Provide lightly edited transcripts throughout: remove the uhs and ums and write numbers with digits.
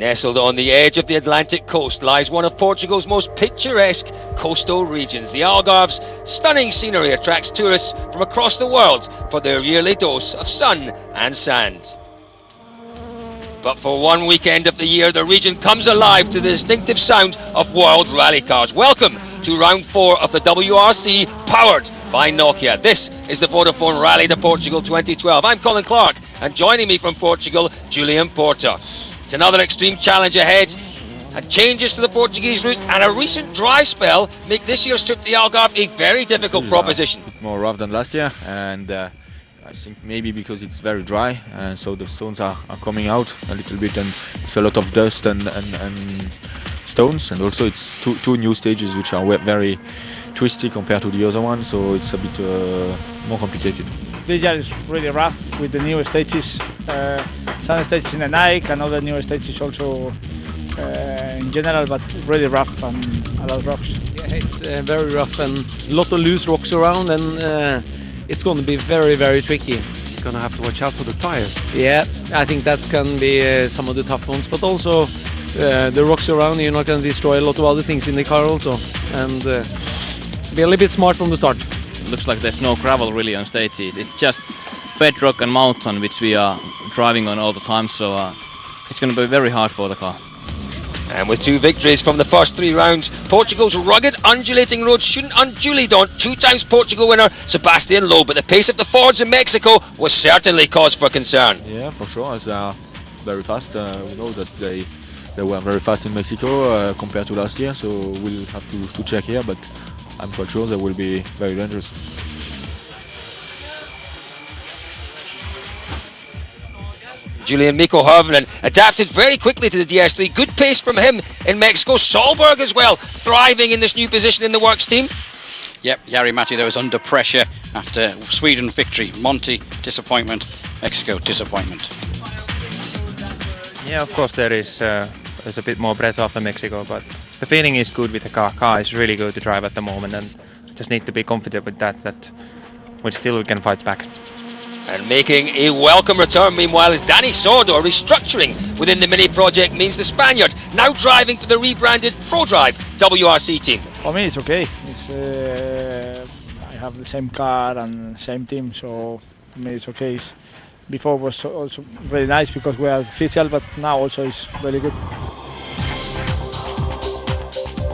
Nestled on the edge of the Atlantic coast lies one of Portugal's most picturesque coastal regions. The Algarve's stunning scenery attracts tourists from across the world for their yearly dose of sun and sand. But for one weekend of the year, the region comes alive to the distinctive sound of world rally cars. Welcome to round 4 of the WRC, powered by Nokia. This is the Vodafone Rally to Portugal 2012. I'm Colin Clark, and joining me from Portugal, Julian Porter. It's another extreme challenge ahead, and changes to the Portuguese route and a recent dry spell make this year's trip to the Algarve a very difficult proposition. A bit more rough than last year, and I think maybe because it's very dry, and so the stones are coming out a little bit, and it's a lot of dust and stones, and also it's two new stages which are very twisty compared to the other one, so it's a bit more complicated. This year is really rough with the new stages, some stages in the night and other new stages also in general, but really rough and a lot of rocks. Yeah, it's very rough and a lot of loose rocks around, and it's going to be very, very tricky. You're going to have to watch out for the tires. Yeah, I think that can be some of the tough ones, but also the rocks around, you're not going to destroy a lot of other things in the car also, and be a little bit smart from the start. Looks like there's no gravel really on stages. It's just bedrock and mountain which we are driving on all the time, so it's going to be very hard for the car. And with 2 victories from the first 3 rounds, Portugal's rugged, undulating roads shouldn't unduly daunt 2 times Portugal winner Sebastian Loeb, but the pace of the Fords in Mexico was certainly cause for concern. Yeah, for sure, as they are very fast. We know that they were very fast in Mexico compared to last year, so we'll have to check here, but I'm quite sure they will be very dangerous. Julian Mikko Hirvonen adapted very quickly to the DS3. Good pace from him in Mexico. Solberg as well, thriving in this new position in the works team. Yep, Jari Matti, there was under pressure after Sweden victory. Monty, disappointment. Mexico, disappointment. Yeah, of course there's a bit more breath after Mexico, but the feeling is good with the car. Car is really good to drive at the moment, and just need to be confident with that we can fight back. And making a welcome return, meanwhile, is Danny Sordo. Restructuring within the mini project means the Spaniard now driving for the rebranded ProDrive WRC team. For me, it's okay. I have the same car and same team, so for me it's okay. Before was also really nice because we are official, but now also it's really good.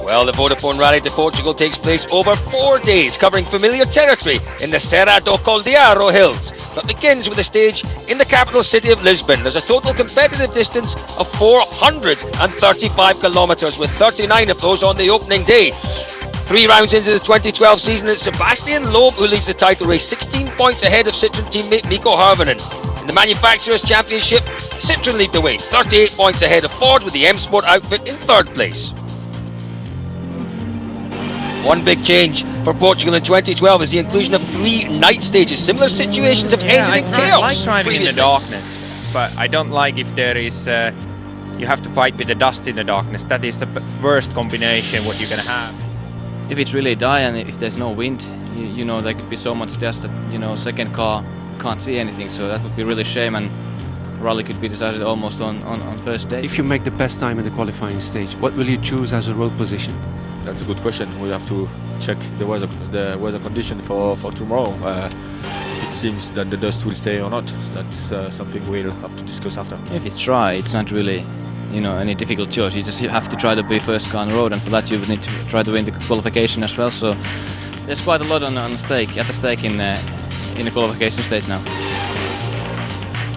Well, the Vodafone Rally to Portugal takes place over 4 days, covering familiar territory in the Serra do Caldeiro hills, but begins with a stage in the capital city of Lisbon. There's a total competitive distance of 435 kilometres, with 39 of those on the opening day. 3 rounds into the 2012 season, it's Sebastian Loeb who leads the title race, 16 points ahead of Citroën teammate Mikko Hirvonen. In the Manufacturers' Championship, Citroën lead the way, 38 points ahead of Ford, with the M Sport outfit in 3rd place. One big change for Portugal in 2012 is the inclusion of 3 night stages. Similar situations have ended in chaos. I like driving in the darkness, but I don't like if there is you have to fight with the dust in the darkness. That is the worst combination what you're gonna have. If it's really dry and if there's no wind, you know, there could be so much dust that, you know, second car can't see anything, so that would be really shame, and rally could be decided almost on first day. If you make the best time in the qualifying stage, what will you choose as a road position? That's a good question. We have to check the weather condition for tomorrow. If it seems that the dust will stay or not, that's something we'll have to discuss after. If it's dry, it's not really, you know, any difficult choice. You just have to try to be first car on the road, and for that you would need to try to win the qualification as well. So there's quite a lot at the stake in the qualification stage now.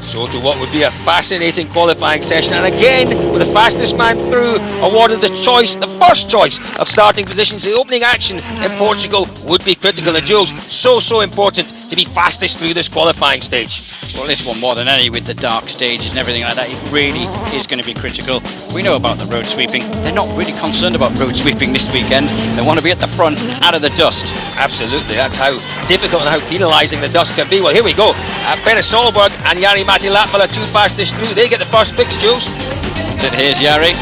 So to what would be a fascinating qualifying session, and again with the fastest man through awarded the first choice of starting positions. The opening action in Portugal would be critical, and Jules, so important to be fastest through this qualifying stage. Well, this one more than any, with the dark stages and everything like that, it really is going to be critical. We know about the road sweeping. They're not really concerned about road sweeping this weekend. They want to be at the front, out of the dust. Absolutely, that's how difficult and how penalising the dust can be. Well, here we go. Benne Solberg and Jari Matti Latvala, 2 fastest through. They get the first picks, Jules. That's it, here's Jari.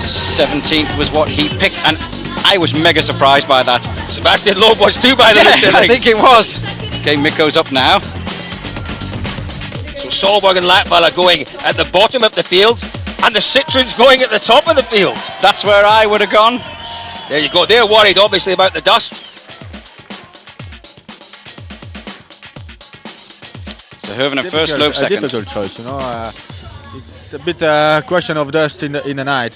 17th was what he picked, and I was mega surprised by that. Sebastian Loeb was too, by the looks of I things. think it was. Okay, Mikko's up now. So Solberg and Latvala going at the bottom of the field, and the Citroens going at the top of the field. That's where I would have gone. There you go. They're worried, obviously, about the dust. So Hervenen first, Loeb second. A difficult choice, you know. It's a bit question of dust in the night.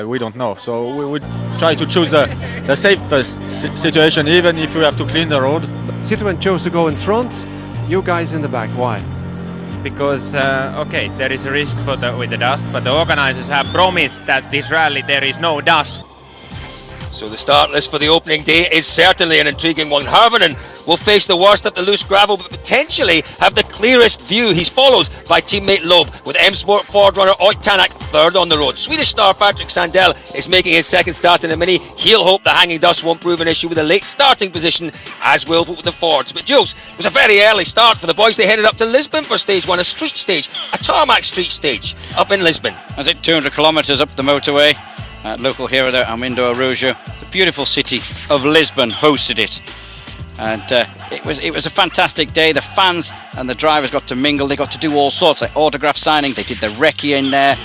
We don't know, so we would try to choose the safest situation, even if we have to clean the road. Citroën chose to go in front, you guys in the back. Why? Because okay, there is a risk with the dust, but the organizers have promised that this rally there is no dust. So the start list for the opening day is certainly an intriguing one. Hervenen will face the worst of the loose gravel, but potentially have the clearest view. He's followed by teammate Loeb, with M-Sport Ford runner Oyt Tanak third on the road. Swedish star Patrick Sandell is making his second start in a Mini. He'll hope the hanging dust won't prove an issue with a late starting position, as will with the Fords. But Jules, it was a very early start for the boys. They headed up to Lisbon for stage one, a street stage, a tarmac street stage up in Lisbon. As it 200 kilometres up the motorway. Local hero there, Armindo Araujo. The beautiful city of Lisbon hosted it. And it was a fantastic day. The fans and the drivers got to mingle. They got to do all sorts, like autograph signing. They did the recce in there.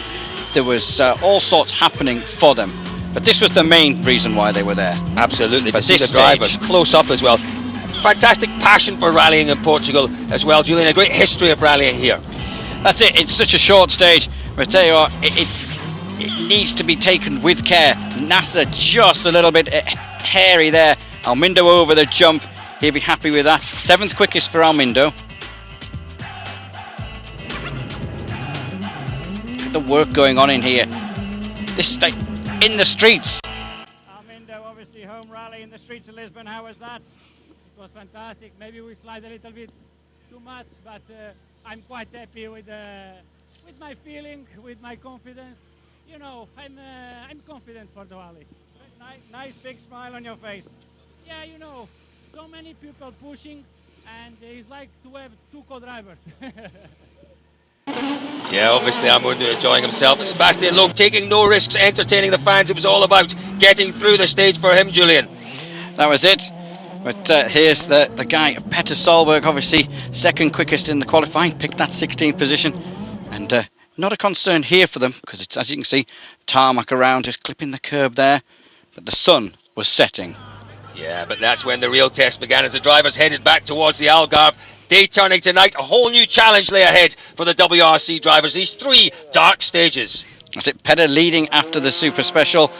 There was all sorts happening for them. But this was the main reason why they were there. Absolutely, But to see this the drivers stage- close up as well. Fantastic passion for rallying in Portugal as well, Julian. A great history of rallying here. That's it. It's such a short stage. But I tell you what, it needs to be taken with care. NASA just a little bit hairy there. Armindo over the jump. He'll be happy with that. 7th quickest for Armindo. Look at the work going on in here. This is like in the streets. Armindo, obviously home rally in the streets of Lisbon. How was that? It was fantastic. Maybe we slide a little bit too much, but I'm quite happy with my feeling, with my confidence. You know, I'm confident for the rally. Nice big smile on your face. Yeah, you know, so many people pushing, and it's like to have two co-drivers. Yeah, obviously Armindo enjoying himself. Sebastian Loeb taking no risks, entertaining the fans. It was all about getting through the stage for him, Julian. That was it. But here's the guy, Petter Solberg, obviously second quickest in the qualifying, picked that 16th position. And not a concern here for them, because it's, as you can see, tarmac around, just clipping the curb there. But the sun was setting. Yeah, but that's when the real test began, as the drivers headed back towards the Algarve. Day turning tonight, a whole new challenge lay ahead for the WRC drivers. These 3 dark stages. That's it, Petter leading after the Super Special.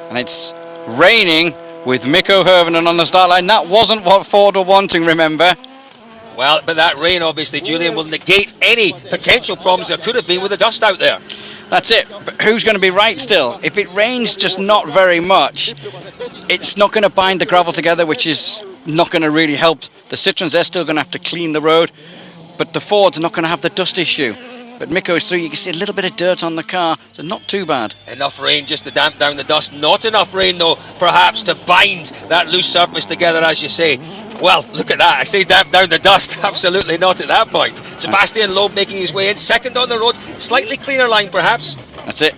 And it's raining with Mikko Hervenen on the start line. That wasn't what Ford were wanting, remember? Well, but that rain, obviously, Julian, will negate any potential problems there could have been with the dust out there. That's it, but who's going to be right still? If it rains just not very much, it's not going to bind the gravel together, which is not going to really help. The Citroens, they're still going to have to clean the road, but the Fords are not going to have the dust issue. But Mikko's through, you can see a little bit of dirt on the car, so not too bad. Enough rain just to damp down the dust. Not enough rain, though, perhaps, to bind that loose surface together, as you say. Well, look at that. I say damp down the dust. Absolutely not at that point. Sebastian Loeb making his way in, second on the road. Slightly cleaner line, perhaps. That's it.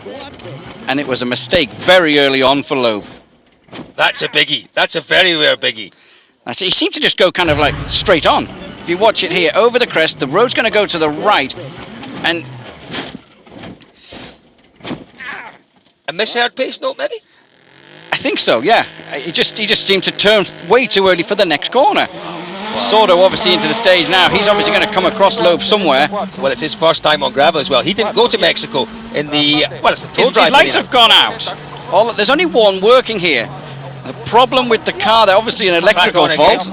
And it was a mistake very early on for Loeb. That's a biggie. That's a very rare biggie. That's it. He seemed to just go kind of like straight on. If you watch it here, over the crest, the road's going to go to the right. And a misheard pace note, maybe? I think so, yeah. He just seemed to turn way too early for the next corner. Sordo obviously into the stage now. He's obviously going to come across Loeb somewhere. Well, it's his first time on gravel as well. He didn't go to Mexico in the... Well, it's the pro drive. His lights have gone out. There's only one working here. The problem with the car, they're obviously an electrical fault.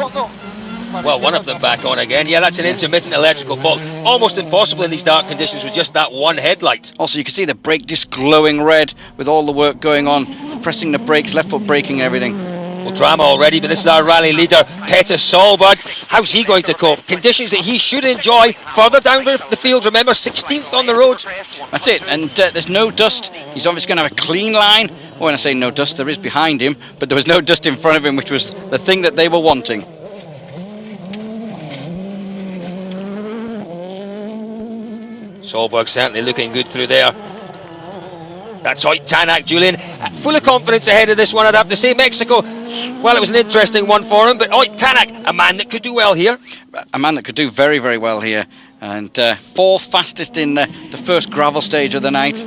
Well, one of them back on again. Yeah, that's an intermittent electrical fault. Almost impossible in these dark conditions with just that one headlight. Also, you can see the brake disc glowing red with all the work going on. Pressing the brakes, left foot braking, everything. Well, drama already, but this is our rally leader, Petter Solberg. How's he going to cope? Conditions that he should enjoy further down the field. Remember, 16th on the road. That's it, and there's no dust. He's obviously going to have a clean line. When I say no dust, there is behind him, but there was no dust in front of him, which was the thing that they were wanting. Solberg certainly looking good through there. That's Oyt Tanak, Julian. Full of confidence ahead of this one, I'd have to say. Mexico, well, it was an interesting one for him, but Oyt Tanak, a man that could do well here. A man that could do very, very well here. and 4th fastest in the first gravel stage of the night.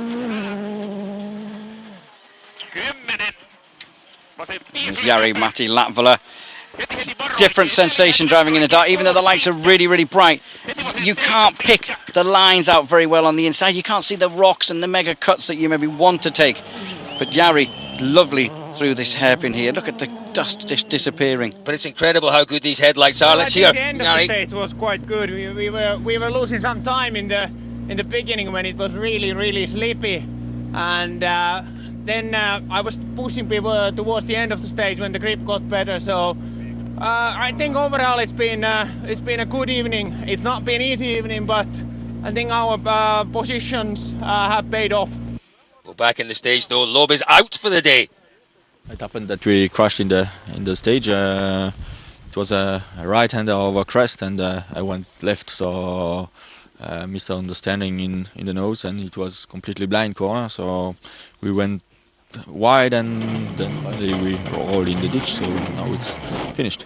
There's Jari-Matti Latvala. Different sensation driving in the dark, even though the lights are really, really bright. You can't pick the lines out very well on the inside. You can't see the rocks and the mega cuts that you maybe want to take. But Jari, lovely through this hairpin here. Look at the dust just disappearing. But it's incredible how good these headlights are. Let's hear. The end of the stage was quite good. We were losing some time in the beginning when it was really, really sleepy, and then I was pushing people towards the end of the stage when the grip got better. So I think overall it's been a good evening. It's not been easy evening, but I think our positions have paid off. Well, back in the stage though, Loeb is out for the day. It happened that we crashed in the stage. It was a right-hander over crest, and I went left, so misunderstanding in the nose, and it was completely blind corner. So we went wide, and then finally we rolled in the ditch. So now it's finished.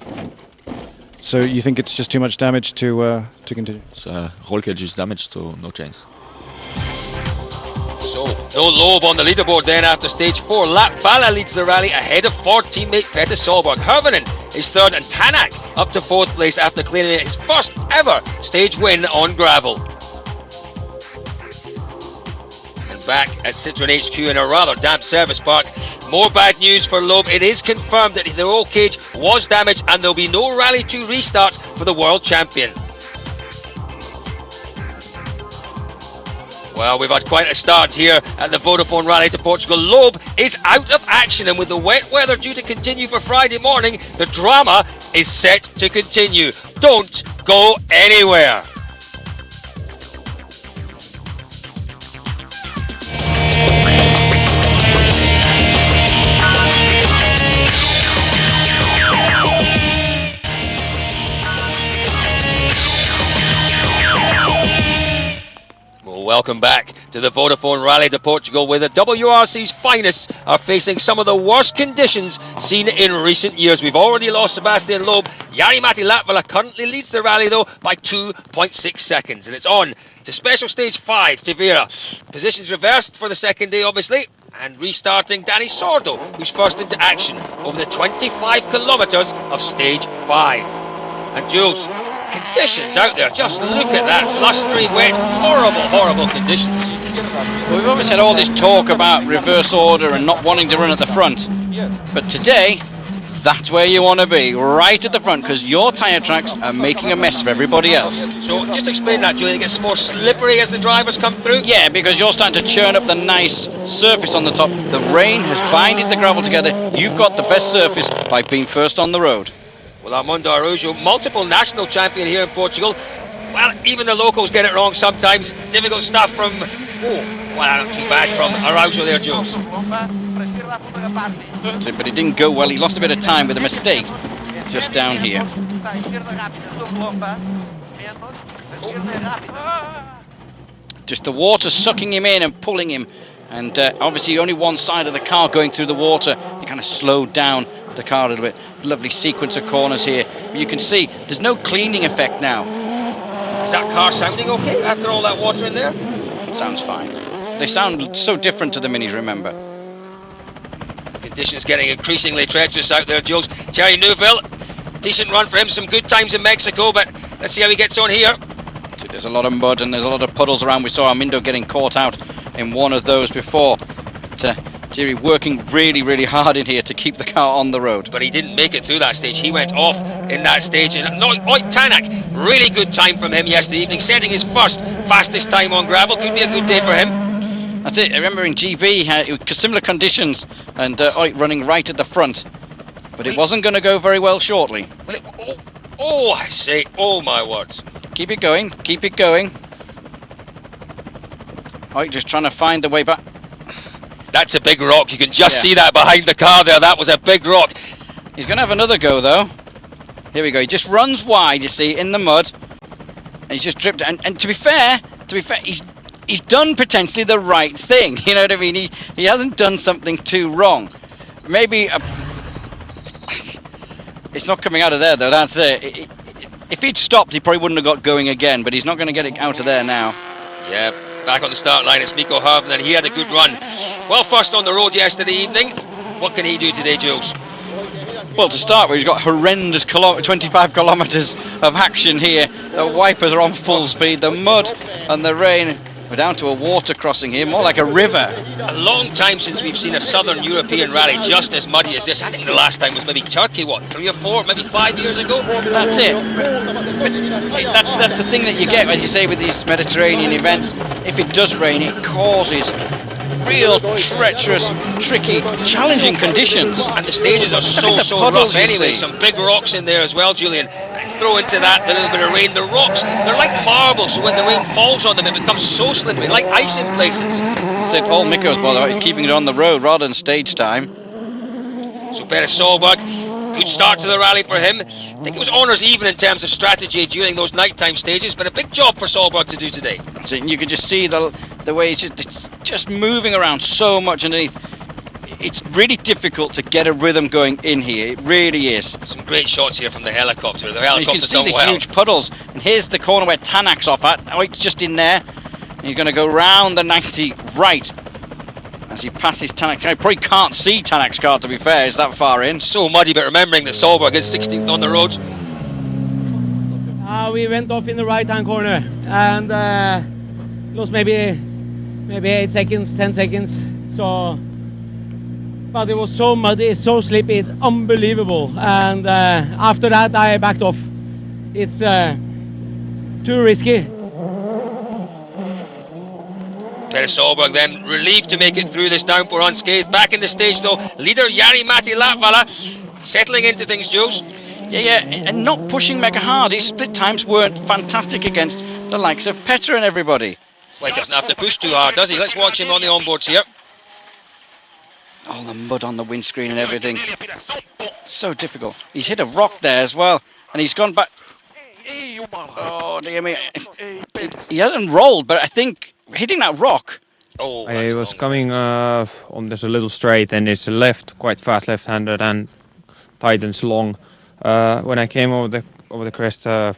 So you think it's just too much damage to continue? So roll cage is damaged, so no chance. So, no Loeb on the leaderboard then after stage 4. Latvala leads the rally ahead of Ford teammate Petter Solberg. Hervonen is third, and Tanak up to 4th place after claiming his first ever stage win on gravel. And back at Citroën HQ in a rather damp service park, more bad news for Loeb. It is confirmed that the roll cage was damaged and there'll be no Rally 2 restart for the world champion. Well, we've had quite a start here at the Vodafone Rally to Portugal. Loeb is out of action, and with the wet weather due to continue for Friday morning, the drama is set to continue. Don't go anywhere. Welcome back to the Vodafone Rally to Portugal, where the WRC's finest are facing some of the worst conditions seen in recent years. We've already lost Sebastian Loeb. Jari-Matti Latvala currently leads the rally though by 2.6 seconds, and it's on to special stage 5, Tavira. Positions reversed for the second day obviously, and restarting Danny Sordo, who's first into action over the 25 kilometres of stage 5. And Jules, conditions out there, just look at that, blustery, wet, horrible conditions. Well, we've always had all this talk about reverse order and not wanting to run at the front, but today that's where you want to be, right at the front, because your tyre tracks are making a mess for everybody else. So just explain that, Julian. It gets more slippery as the drivers come through? Yeah, because you're starting to churn up the nice surface on the top. The rain has binded the gravel together. You've got the best surface by being first on the road. Well, Armando Araujo, multiple national champion here in Portugal. Well, even the locals get it wrong sometimes. Difficult stuff from, not too bad from Araujo there, Jules. But it didn't go well. He lost a bit of time with a mistake just down here. Just the water sucking him in and pulling him. And obviously only one side of the car going through the water. He kind of slowed down the car a little bit. Lovely sequence of corners here. But you can see there's no cleaning effect now. Is that car sounding okay after all that water in there? Sounds fine. They sound so different to the Minis, remember. Conditions getting increasingly treacherous out there, Jules. Thierry Neuville, decent run for him, some good times in Mexico, but let's see how he gets on here. There's a lot of mud and there's a lot of puddles around. We saw Armindo getting caught out in one of those before. Thierry working really hard in here to keep the car on the road. But he didn't make it through that stage. He went off in that stage. And Tanak, really good time from him yesterday evening, setting his first fastest time on gravel. Could be a good day for him. That's it. I remember in GB, similar conditions, and running right at the front. But it wasn't going to go very well shortly. Well, I say, oh my words. Keep it going, keep it going. Just trying to find the way back. That's a big rock. You can just see that behind the car there. That was a big rock. He's going to have another go, though. Here we go. He just runs wide, you see, in the mud. And he's just dripped. And to be fair, he's done potentially the right thing. You know what I mean? He hasn't done something too wrong. Maybe it's not coming out of there, though. That's it. if he'd stopped, he probably wouldn't have got going again, but he's not going to get it out of there now. Yeah, back on the start line, it's Mikko Hirvonen. He had a good run. Well, first on the road yesterday evening. What can he do today, Jules? Well, to start with, he's got horrendous 25 kilometres of action here. The wipers are on full speed, the mud and the rain. We're down to a water crossing here, more like a river. A long time since we've seen a southern European rally just as muddy as this. I think the last time was maybe Turkey, what, 3 or 4, maybe 5 years ago? That's it. But that's the thing that you get, as you say, with these Mediterranean events. If it does rain, it causes real treacherous, tricky, challenging conditions. And the stages are so rough anyway. Some big rocks in there as well, Julian. And throw into that the little bit of rain. The rocks, they're like marble, so when the rain falls on them, it becomes so slippery, like ice in places. That's it. All Mikko's bothered about is keeping it on the road rather than stage time. So Peter Solberg, good start to the rally for him. I think it was honours even in terms of strategy during those nighttime stages, but a big job for Solberg to do today. So you can just see the way it's just moving around so much underneath. It's really difficult to get a rhythm going in here. It really is. Some great shots here from the helicopter. The You helicopter's can see done the well. huge puddles. And here's the corner where Tanak's off at. Oh, it's just in there. And you're going to go round the 90 right as he passes Tanak. I probably can't see Tanak's car, to be fair. It's that far in. So muddy, but remembering that Solberg is 16th on the road. We went off in the right-hand corner and lost maybe 8 seconds, 10 seconds. So, but it was so muddy, so slippy, it's unbelievable. And after that, I backed off. It's too risky. Peter Solberg then relieved to make it through this downpour unscathed. Back in the stage though, leader Jari-Matti Latvala settling into things, Jules. Yeah, and not pushing mega hard. His split times weren't fantastic against the likes of Petter and everybody. Well, he doesn't have to push too hard, does he? Let's watch him on the onboards here. All the mud on the windscreen and everything. So difficult. He's hit a rock there as well, and he's gone back. Oh dear me. He hasn't rolled, but I think hitting that rock. Oh, I was coming on this little straight, and it's left, quite fast left-handed and tightens long. When I came over the crest, there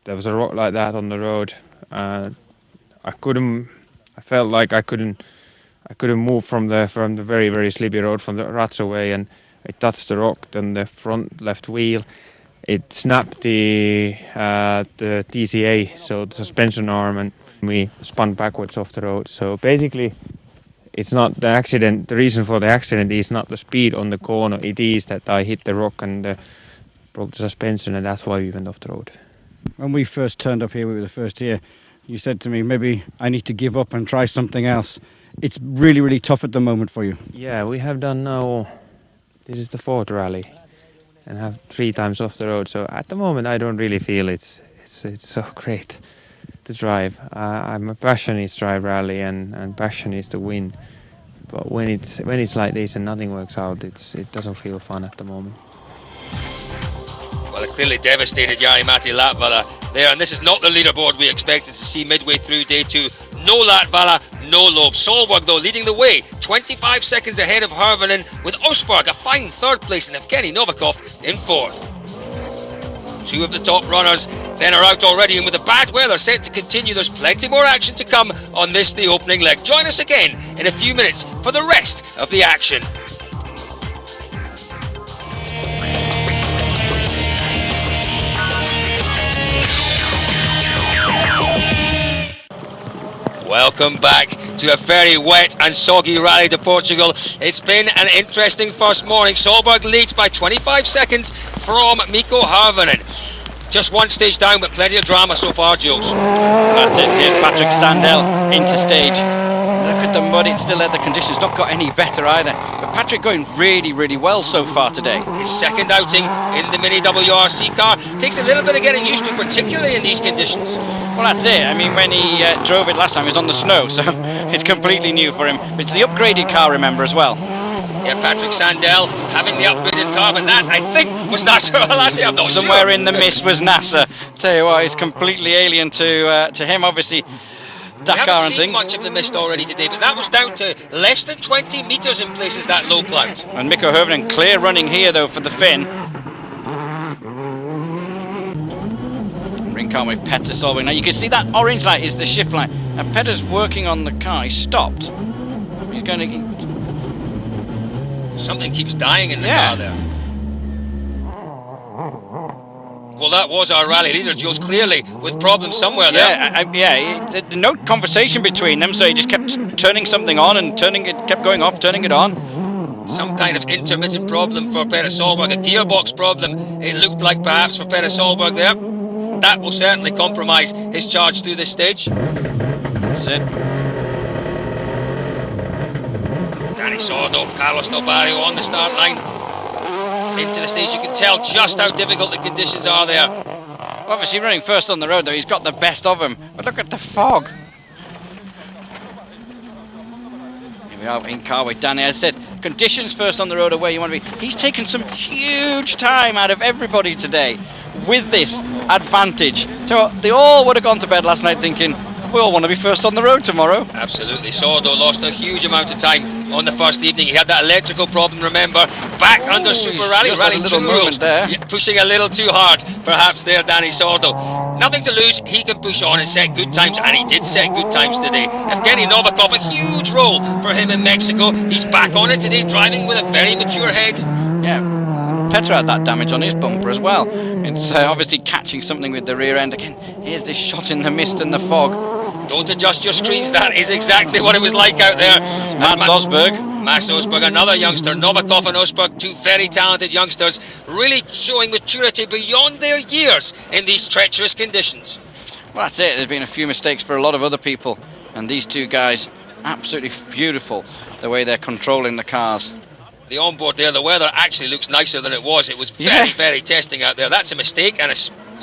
was a rock like that on the road. I felt like I couldn't move from the very, very sleepy road from the Ratso way, and I touched the rock on the front left wheel. It snapped the TCA, so the suspension arm, and we spun backwards off the road. So basically, it's not the accident. The reason for the accident is not the speed on the corner. It is that I hit the rock and broke the suspension, and that's why we went off the road. When we first turned up here, we were the first here, you said to me, maybe I need to give up and try something else. It's really, really tough at the moment for you. Yeah, we have done now, this is the 4th rally, and have 3 times off the road. So at the moment, I don't really feel it's so great to drive. I'm a passionate to drive rally, and passion is to win. But when it's like this and nothing works out, it doesn't feel fun at the moment. Well, a clearly devastated Jari-Matti Latvala there, and this is not the leaderboard we expected to see midway through day 2. No Latvala, no Loeb. Solberg, though, leading the way, 25 seconds ahead of Hirvonen, with Osberg a fine 3rd place and Evgeny Novikov in 4th. 2 of the top runners then are out already, and with the bad weather set to continue, there's plenty more action to come on this, the opening leg. Join us again in a few minutes for the rest of the action. Welcome back to a very wet and soggy rally to Portugal. It's been an interesting first morning. Solberg leads by 25 seconds from Mikko Hirvonen. Just one stage down, but plenty of drama so far, Jules. That's it. Here's Patrick Sandell into stage. Look at the mud. It's still there. The conditions not got any better either. But Patrick going really, really well so far today. His 2nd outing in the mini WRC car. Takes a little bit of getting used to, particularly in these conditions. Well, that's it. I mean, when he drove it last time, it was on the snow, so it's completely new for him. But it's the upgraded car, remember, as well. Yeah, Patrick Sandell having the upgraded car, but that, I think, was Nasser Al-Attiyah. I'm not Somewhere sure. in the mist was Nasser. Tell you what, it's completely alien to him, obviously. Dakar we haven't and seen things. much of the mist already today, but that was down to less than 20 metres in places, that low cloud. And Mikko Hirvonen clear running here, though, for the Finn. same car with Petter Solberg. Now you can see that orange light is the shift light, and Petter's working on the car. He's stopped. He's going to... Something keeps dying in the car there. Well, that was our rally leader, Jules, clearly with problems somewhere there. No conversation between them, so he just kept turning something on and kept going off, turning it on. Some kind of intermittent problem for Petter Solberg, a gearbox problem, it looked like perhaps for Petter Solberg there. That will certainly compromise his charge through this stage. That's it. Danny Sordo, Carlos Del Barrio on the start line. Into the stage, you can tell just how difficult the conditions are there. Obviously running first on the road though, he's got the best of him. But look at the fog. Here we are in car with Danny. As I said, conditions first on the road are where you want to be. He's taken some huge time out of everybody today with this advantage. So they all would have gone to bed last night thinking, we all want to be first on the road tomorrow. Absolutely. Sordo lost a huge amount of time on the first evening. He had that electrical problem, remember. Back under Super Rally. Rally 2 rules. There. Yeah, pushing a little too hard, perhaps there, Danny Sordo. Nothing to lose. He can push on and set good times, and he did set good times today. Evgeny Novikov, a huge role for him in Mexico. He's back on it today, driving with a very mature head. Yeah. Petter had that damage on his bumper as well. It's obviously catching something with the rear end. Again, here's this shot in the mist and the fog. Don't adjust your screens, that is exactly what it was like out there. Max Osberg. Max Osberg, another youngster. Novikov and Osberg, two very talented youngsters, really showing maturity beyond their years in these treacherous conditions. Well, that's it. There's been a few mistakes for a lot of other people, and these two guys, absolutely beautiful the way they're controlling the cars. The onboard there, the weather actually looks nicer than it was. It was very, very testing out there. That's a mistake, and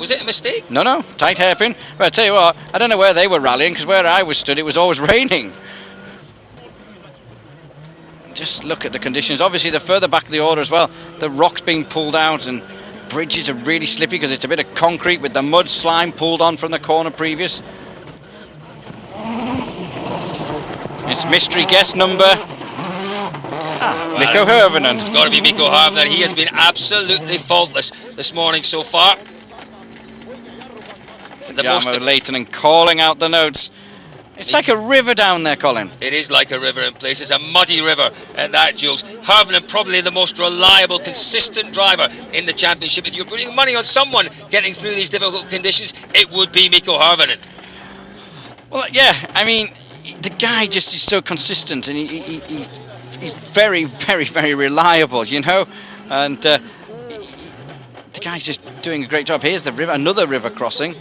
was it a mistake? No, tight hairpin. But I tell you what, I don't know where they were rallying, because where I was stood, it was always raining. Just look at the conditions. Obviously, the further back of the order as well, the rock's being pulled out, and bridges are really slippy because it's a bit of concrete with the mud slime pulled on from the corner previous. It's mystery guest number... Mikko Hirvonen. It's got to be Mikko Hirvonen. He has been absolutely faultless this morning so far. Jarmo Leitonen calling out the notes. It's like a river down there, Colin. It is like a river in places, a muddy river at that, Jules. Hirvonen, probably the most reliable, consistent driver in the championship. If you're putting money on someone getting through these difficult conditions, it would be Mikko Hirvonen. Well, yeah, I mean, the guy just is so consistent, and he's very, very, very reliable, you know, and the guy's just doing a great job. Here's the river, another river crossing,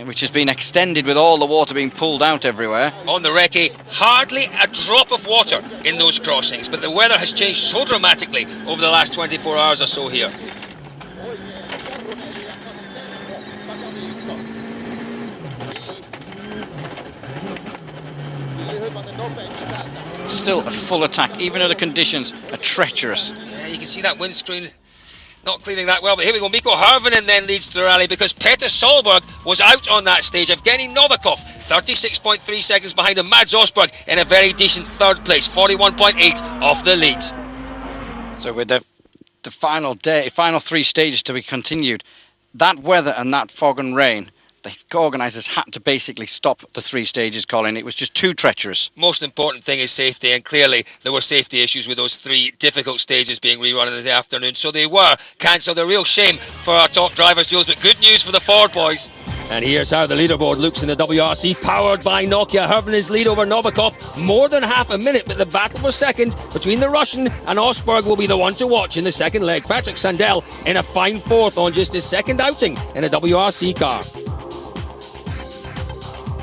which has been extended with all the water being pulled out everywhere. On the recce, hardly a drop of water in those crossings, but the weather has changed so dramatically over the last 24 hours or so here. Still a full attack, even though the conditions are treacherous. Yeah, you can see that windscreen not clearing that well, but here we go. Mikko Hirvonen then leads the rally because Petter Solberg was out on that stage. Evgeny Novikov, 36.3 seconds behind him. Mads Osberg in a very decent third place, 41.8 off the lead. So with the final three stages to be continued, that weather and that fog and rain, the organisers had to basically stop the three stages, Colin. It was just too treacherous. Most important thing is safety, and clearly there were safety issues with those three difficult stages being rerun in the afternoon, so they were cancelled. A real shame for our top drivers, Jules, but good news for the Ford boys. And here's how the leaderboard looks in the WRC, powered by Nokia. Hirvonen's lead over Novikov, more than half a minute, but the battle for second between the Russian and Osberg will be the one to watch in the second leg. Patrick Sandell in a fine fourth on just his second outing in a WRC car.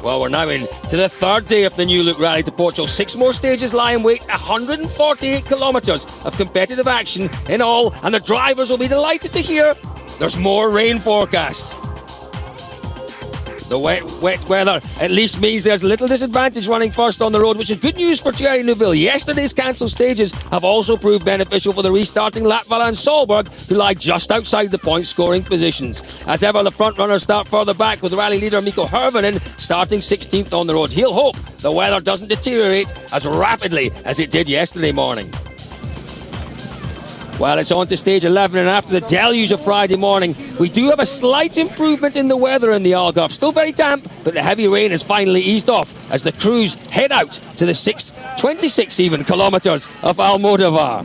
Well, we're now into the third day of the New Look Rally to Portugal. 6 more stages lie in wait, 148 kilometres of competitive action in all, and the drivers will be delighted to hear there's more rain forecast. The wet weather at least means there's little disadvantage running first on the road, which is good news for Thierry Neuville. Yesterday's cancelled stages have also proved beneficial for the restarting Latvala and Solberg, who lie just outside the point-scoring positions. As ever, the front runners start further back, with rally leader Mikko Hirvonen starting 16th on the road. He'll hope the weather doesn't deteriorate as rapidly as it did yesterday morning. Well, it's on to stage 11, and after the deluge of Friday morning, we do have a slight improvement in the weather in the Algarve. Still very damp, but the heavy rain has finally eased off as the crews head out to the 26 kilometres of Almodovar.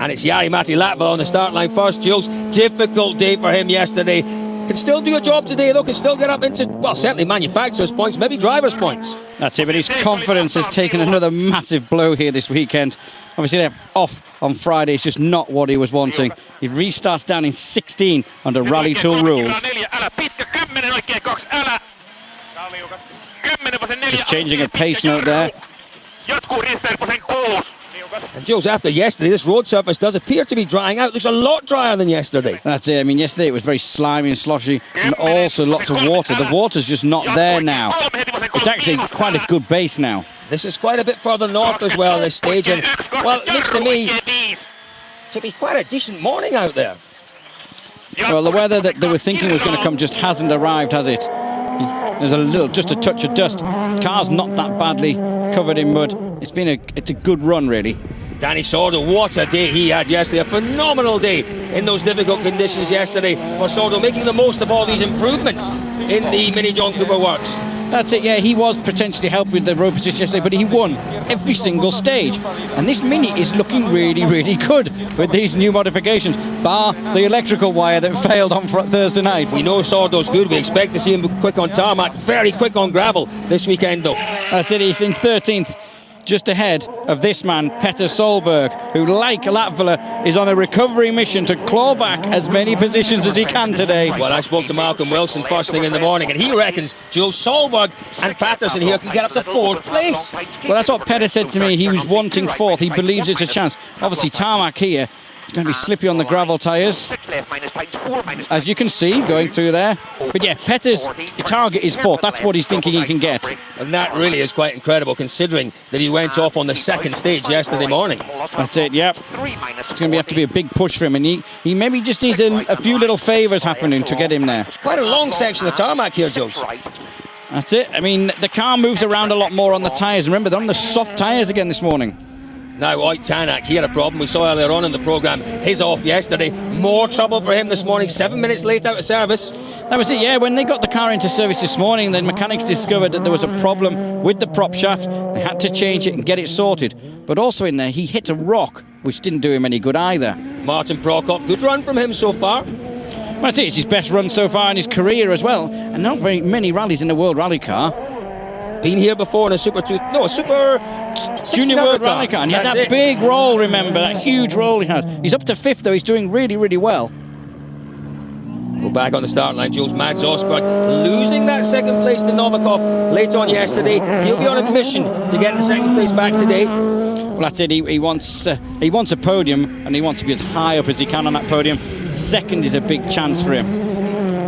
And it's Jari-Matti Latvala on the start line first, Jules. Difficult day for him yesterday. Can still do a job today, though. Can still get up into, well, certainly manufacturers' points, maybe drivers' points. That's it, but his confidence has taken another massive blow here this weekend. Obviously, they're off on Friday. It's just not what he was wanting. He restarts down in 16 under Rally Tool rules. Just changing a pace note there. And Jules, after yesterday, this road surface does appear to be drying out. Looks a lot drier than yesterday. That's it. I mean, yesterday it was very slimy and sloshy, and also lots of water. The water's just not there now. It's actually quite a good base now. This is quite a bit further north as well, this stage, and, well, it looks to me to be quite a decent morning out there. Well, the weather that they were thinking was going to come just hasn't arrived, has it? There's just a touch of dust. Car's not that badly covered in mud. It's a good run, really. Danny Sordo, what a day he had yesterday. A phenomenal day in those difficult conditions yesterday for Sordo, making the most of all these improvements in the Mini John Cooper works. That's it, yeah, he was potentially helped with the road position yesterday, but he won every single stage. And this Mini is looking really, really good with these new modifications, bar the electrical wire that failed on Thursday night. We know Sordo's good. We expect to see him quick on tarmac, very quick on gravel this weekend, though. That's it, he's in 13th. Just ahead of this man, Petter Solberg, who, like Latvala, is on a recovery mission to claw back as many positions as he can today. Well, I spoke to Malcolm Wilson first thing in the morning, and he reckons Joe Solberg and Patterson here can get up to 4th place. Well, that's what Petter said to me. He was wanting 4th. He believes it's a chance. Obviously, tarmac here. It's going to be slippy on the gravel tyres, as you can see, going through there. But yeah, Petter's target is 4th. That's what he's thinking he can get. And that really is quite incredible, considering that he went off on the 2nd stage yesterday morning. That's it, yep. It's going to have to be a big push for him, and he maybe just needs a few little favours happening to get him there. Quite a long section of tarmac here, Jules. That's it. I mean, the car moves around a lot more on the tyres. Remember, they're on the soft tyres again this morning. Now, Oit Tanak, he had a problem. We saw earlier on in the programme, his off yesterday. More trouble for him this morning, 7 minutes late out of service. That was it, yeah. When they got the car into service this morning, the mechanics discovered that there was a problem with the prop shaft. They had to change it and get it sorted. But also in there, he hit a rock, which didn't do him any good either. Martin Prokop, good run from him so far. Well, that's it. It's his best run so far in his career as well. And not very many rallies in the World Rally Car. Been here before in a Super Junior World Rally Car. And he had that big roll, remember, that huge roll he had. He's up to 5th, though. He's doing really, really well. Go back on the start line, Jules. Mads Osberg losing that 2nd place to Novikov late on yesterday. He'll be on a mission to get the 2nd place back today. Well, that's it. He wants a podium, and he wants to be as high up as he can on that podium. 2nd is a big chance for him.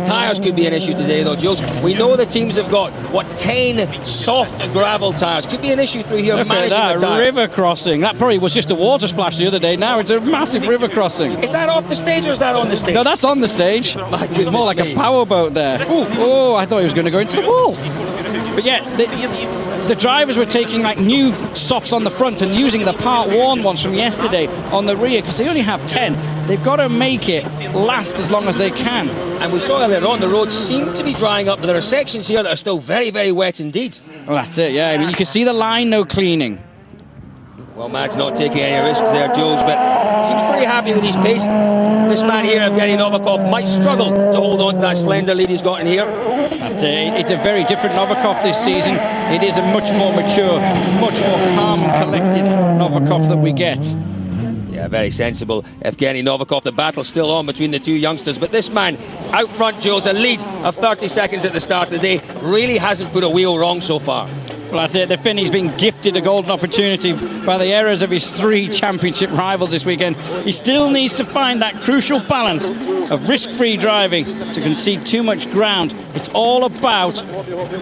Tyres could be an issue today, though, Jules. We know the teams have got, 10 soft gravel tyres. Could be an issue through here. Look managing at that the tyres. river crossing. That probably was just a water splash the other day. Now it's a massive river crossing. Is that off the stage or is that on the stage? No, that's on the stage. It's more like a powerboat there. Ooh. Oh, I thought he was going to go into the wall. But yeah, the drivers were taking like new softs on the front and using the part-worn ones from yesterday on the rear because they only have 10. They've got to make it last as long as they can. And we saw earlier on the roads seem to be drying up, but there are sections here that are still very, very wet indeed. Well, that's it, yeah. I mean, you can see the line, no cleaning. Well, Matt's not taking any risks there, Jules, but seems pretty happy with his pace. This man here, Evgeny Novikov, might struggle to hold on to that slender lead he's got in here. That's it. It's a very different Novikov this season. It is a much more mature, much more calm and collected Novikov that we get. Yeah, very sensible. Evgeny Novikov, the battle's still on between the two youngsters, but this man out front, Jules, a lead of 30 seconds at the start of the day, really hasn't put a wheel wrong so far. Well, that's it. The Finn, he's been gifted a golden opportunity by the errors of his 3 championship rivals this weekend. He still needs to find that crucial balance of risk-free driving to concede too much ground. It's all about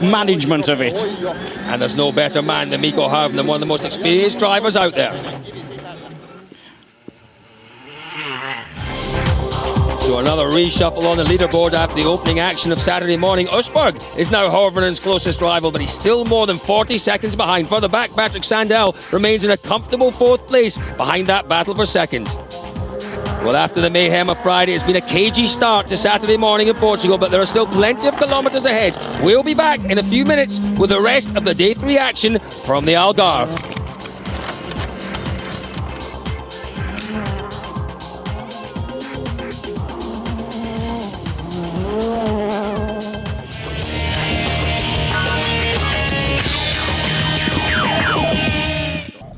management of it. And there's no better man than Mikko Harvinen, one of the most experienced drivers out there. So another reshuffle on the leaderboard after the opening action of Saturday morning. Usberg is now Horvinen's closest rival, but he's still more than 40 seconds behind. Further back, Patrick Sandell remains in a comfortable 4th place behind that battle for second. Well, after the mayhem of Friday, it's been a cagey start to Saturday morning in Portugal, but there are still plenty of kilometres ahead. We'll be back in a few minutes with the rest of the Day 3 action from the Algarve.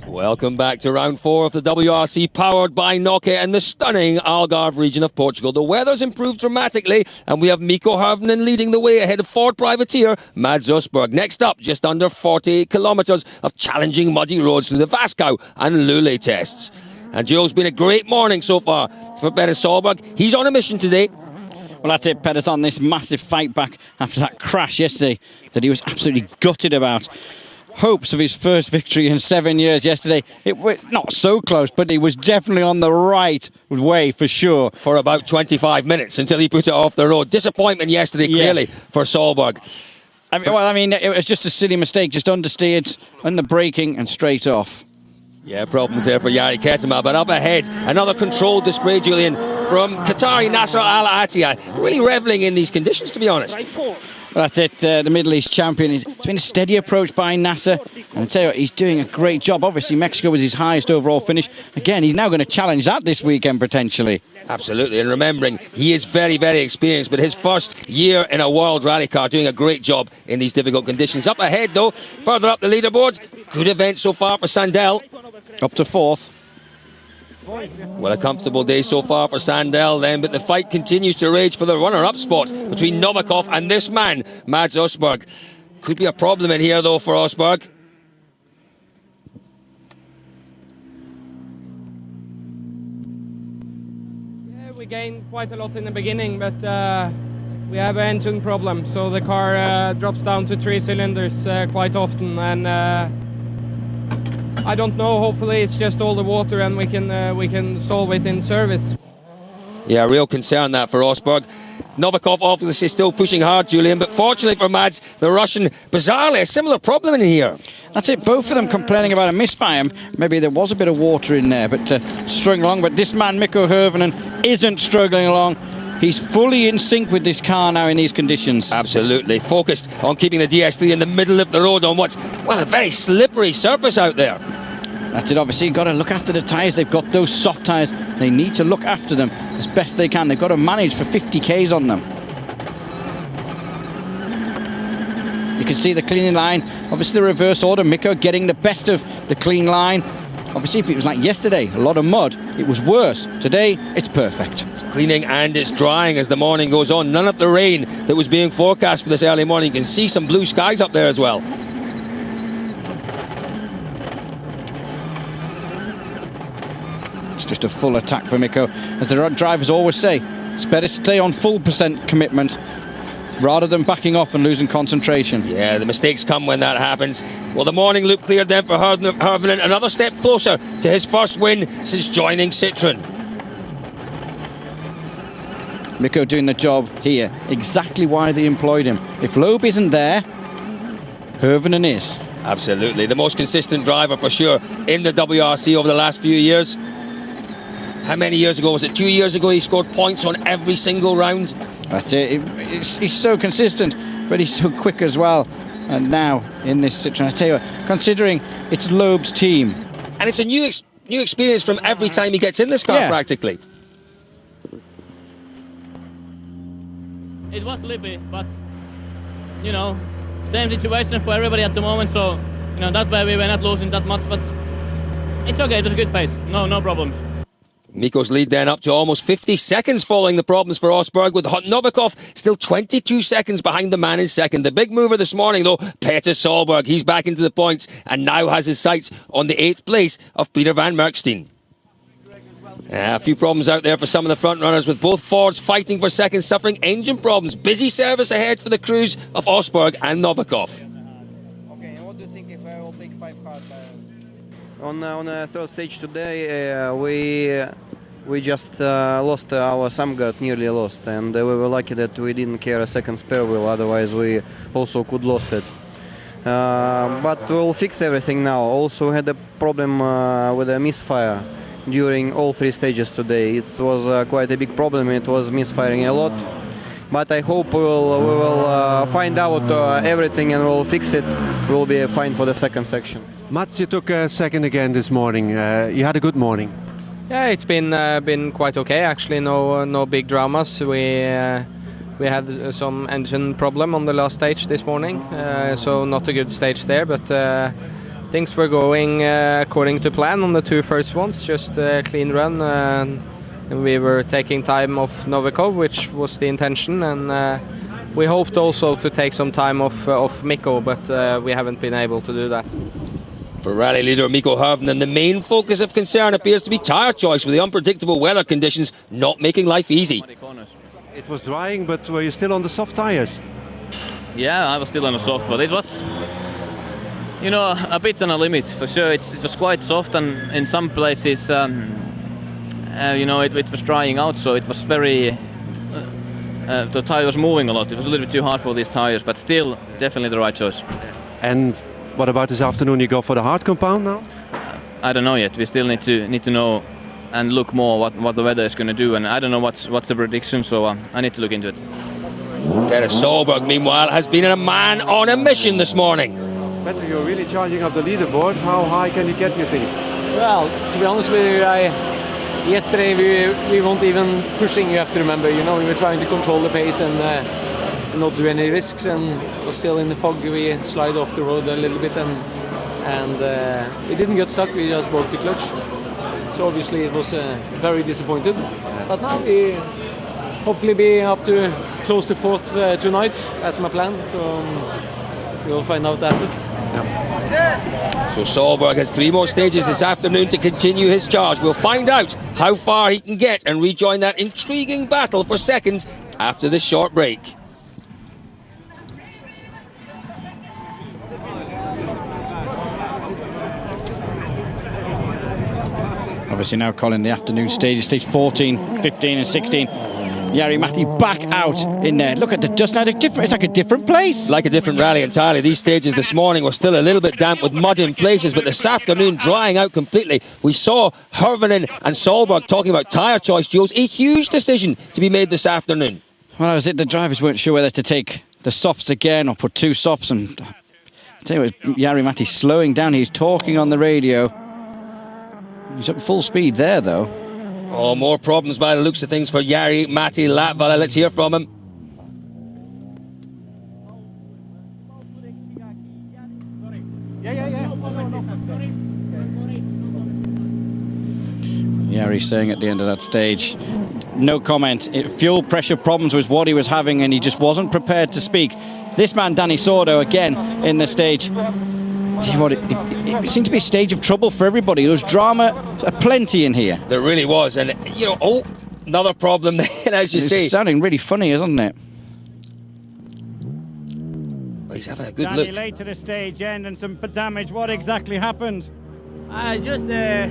Welcome back to round 4 of the WRC powered by Nokia in the stunning Algarve region of Portugal. The weather's improved dramatically and we have Mikko Hirvonen leading the way ahead of Ford Privateer Mads Usberg. Next up, just under 48 kilometres of challenging muddy roads through the Vasco and Lule tests. And Joe's been a great morning so far for Petter Solberg. He's on a mission today. Well, that's it. Petter's on this massive fight back after that crash yesterday that he was absolutely gutted about. Hopes of his first victory in 7 years yesterday. It was not so close, but he was definitely on the right way for sure. For about 25 minutes until he put it off the road. Disappointment yesterday, clearly, for Solberg. I mean, it was just a silly mistake, just understeered, under braking and straight off. Yeah, problems there for Jari Ketema, but up ahead, another controlled display, Julian, from Qatari Nasser Al Attiyah. Really revelling in these conditions, to be honest. Well, that's it, the Middle East champion. It's been a steady approach by Nasser, and I tell you what, he's doing a great job. Obviously, Mexico was his highest overall finish. Again, he's now going to challenge that this weekend, potentially. Absolutely, and remembering, he is very, very experienced, but his first year in a World Rally Car, doing a great job in these difficult conditions. Up ahead, though, further up the leaderboard, good event so far for Sandell. Up to 4th. Well, a comfortable day so far for Sandell then, but the fight continues to rage for the runner-up spot between Novikov and this man, Mads Usberg. Could be a problem in here, though, for Usberg. Yeah, we gained quite a lot in the beginning, but we have an engine problem, so the car drops down to 3 cylinders quite often, and I don't know, hopefully it's just all the water and we can solve it in service. Yeah, real concern that for Usberg. Novikov obviously still pushing hard, Julian, but fortunately for Mads, the Russian, bizarrely, a similar problem in here. That's it, both of them complaining about a misfire. Maybe there was a bit of water in there, but struggling along. But this man, Mikko Hirvonen, isn't struggling along. He's fully in sync with this car now in these conditions. Absolutely, focused on keeping the DS3 in the middle of the road on what's, well, a very slippery surface out there. That's it, obviously, you've got to look after the tyres. They've got those soft tyres. They need to look after them as best they can. They've got to manage for 50 Ks on them. You can see the cleaning line. Obviously, the reverse order. Mikko getting the best of the clean line. Obviously, if it was like yesterday, a lot of mud, it was worse. Today, it's perfect. It's cleaning and it's drying as the morning goes on. None of the rain that was being forecast for this early morning. You can see some blue skies up there as well. It's just a full attack for Mikko. As the drivers always say, it's better to stay on full % commitment rather than backing off and losing concentration. Yeah, the mistakes come when that happens. Well, the morning looked clear then for Hirvonen. Another step closer to his first win since joining Citroën. Mikko doing the job here. Exactly why they employed him. If Loeb isn't there, Hirvonen is. Absolutely. The most consistent driver for sure in the WRC over the last few years. How many years ago? Was it 2 years ago he scored points on every single round? That's it. He's so consistent, but he's so quick as well. And now in this Citroën, I tell you what, considering it's Loeb's team. And it's a new experience from every time he gets in this car, practically. It was slippy, but, you know, same situation for everybody at the moment, so, you know, that way we were not losing that much, but it's okay, it was a good pace, no problems. Mikko's lead then up to almost 50 seconds following the problems for Usberg, with Novikov still 22 seconds behind the man in second. The big mover this morning, though, Petter Solberg. He's back into the points and now has his sights on the 8th place of Peter van Merkstein. A few problems out there for some of the front runners, with both Fords fighting for second, suffering engine problems. Busy service ahead for the crews of Usberg and Novikov. Okay, and what do you think if I will pick 5 hard tires? On the third stage today, we We just lost our Samgat, nearly lost, and we were lucky that we didn't carry a second spare wheel, otherwise we also could lost it. But we'll fix everything now. Also had a problem with a misfire during all 3 stages today. It was quite a big problem, it was misfiring a lot. But I hope we will find out everything and we'll fix it. We'll be fine for the second section. Mats, you took a second again this morning. You had a good morning. Yeah, it's been quite okay actually. No big dramas. We had some engine problem on the last stage this morning, so not a good stage there. But things were going according to plan on the 2 first ones. Just a clean run, and we were taking time off Novikov, which was the intention, and we hoped also to take some time off Mikko, but we haven't been able to do that. For rally leader Mikko Hirvonen, the main focus of concern appears to be tyre choice, with the unpredictable weather conditions not making life easy. It was drying, but were you still on the soft tyres? Yeah, I was still on the soft, but it was, you know, a bit on a limit for sure. It was quite soft, and in some places, you know, it was drying out, so it was very. The tyre was moving a lot. It was a little bit too hard for these tyres, but still, definitely the right choice. And what about this afternoon? You go for the hard compound now? I don't know yet. We still need to know and look more what the weather is going to do, and I don't know what's the prediction. So I need to look into it. Dennis Solberg, meanwhile, has been a man on a mission this morning. Petter, you're really charging up the leaderboard. How high can you get, you think? Well, to be honest with you, yesterday we weren't even pushing. You have to remember, you know, we were trying to control the pace and not do any risks, and was still in the fog. We slide off the road a little bit, and we didn't get stuck. We just broke the clutch. So obviously it was very disappointed. But now we hopefully be up to close to 4th tonight. That's my plan. So we'll find out after. So Solberg has 3 more stages this afternoon to continue his charge. We'll find out how far he can get and rejoin that intriguing battle for second after this short break. Obviously now, Colin, the afternoon stages, stage 14, 15 and 16. Jari-Matti back out in there. Look at the dust now. It's like a different place. Like a different rally entirely. These stages this morning were still a little bit damp with mud in places, but this afternoon drying out completely. We saw Hirvonen and Solberg talking about tyre choice, Jules. A huge decision to be made this afternoon. Well, that was it. The drivers weren't sure whether to take the softs again or put 2 softs. And I tell you what, Jari-Matti slowing down. He's talking on the radio. He's at full speed there, though. Oh, more problems by the looks of things for Jari-Matti Latvala. Let's hear from him. Jari saying at the end of that stage, no comment. Fuel pressure problems was what he was having, and he just wasn't prepared to speak. This man, Danny Sordo, again in the stage. Tell you what, it seemed to be a stage of trouble for everybody. There was drama plenty in here. There really was, and you know, another problem then, as you say. It's sounding really funny, isn't it? Well, he's having a good Danny look. late to the stage end and some damage. What exactly happened? Just the